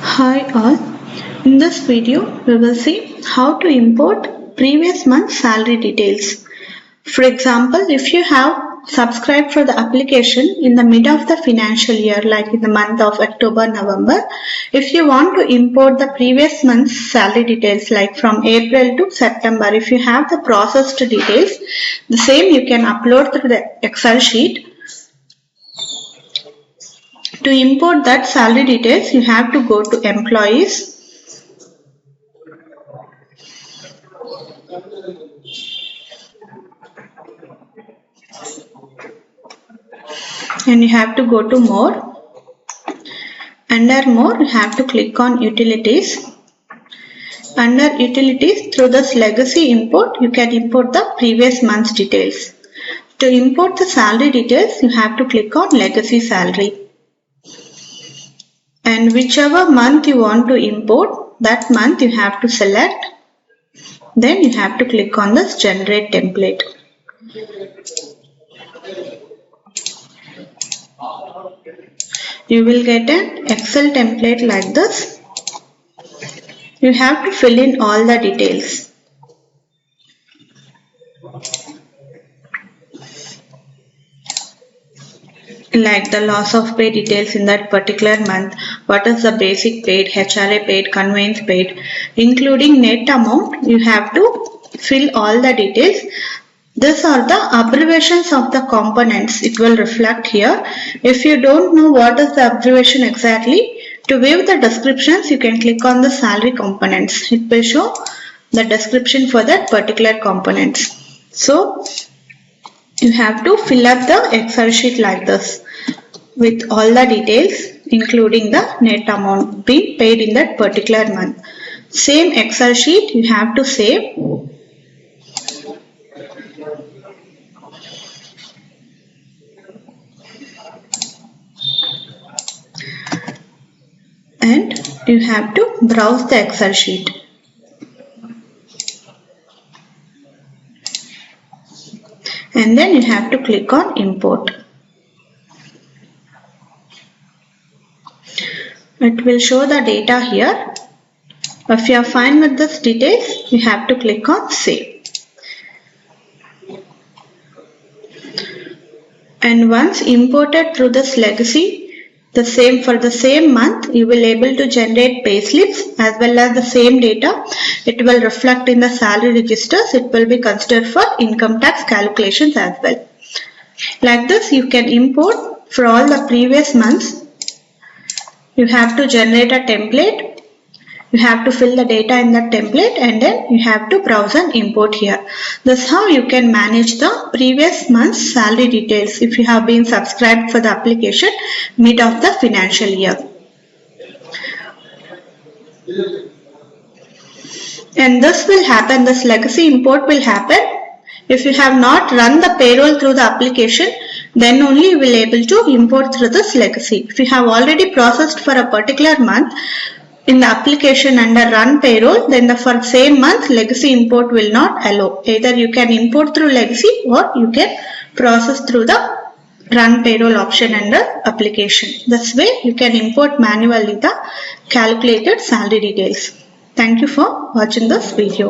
Hi all, in this video we will see how to import previous month's salary details. For example, if you have subscribed for the application in the mid of the financial year, like in the month of October, November, if you want to import the previous month's salary details like from April to September, if you have the processed details, the same you can upload through the Excel sheet. To import that salary details, you have to go to Employees, and you have to go to More. Under More, you have to click on Utilities. Under Utilities, through this Legacy Import, you can import the previous month's details. To import the salary details, you have to click on Legacy Salary. And whichever month you want to import, that month you have to select. Then you have to click on this Generate Template. You will get an Excel template like this. You have to fill in all the details. Like the loss of pay details in that particular month, what is the basic paid, HRA paid, conveyance paid, including net amount, you have to fill all the details. These are the abbreviations of the components. It will reflect here. If you don't know what is the abbreviation exactly, to view the descriptions, you can click on the salary components. It will show the description for that particular components. So, you have to fill up the Excel sheet like this with all the details, including the net amount being paid in that particular month. Same Excel sheet you have to save. And you have to browse the Excel sheet. And then you have to click on Import. It will show the data here. If you are fine with this details, you have to click on Save. And once imported through this Legacy, for the same month, you will able to generate pay slips as well as the same data. It will reflect in the salary registers. It will be considered for income tax calculations as well. Like this, you can import for all the previous months. You have to generate a template. You have to fill the data in that template and then you have to browse and import here. This is how you can manage the previous month's salary details if you have been subscribed for the application mid of the financial year. And this will happen, this legacy import will happen if you have not run the payroll through the application, then only you will able to import through this legacy. If you have already processed for a particular month, in the application under run payroll, then for same month legacy import will not allow. Either you can import through legacy or you can process through the run payroll option under application. This way you can import manually the calculated salary details. Thank you for watching this video.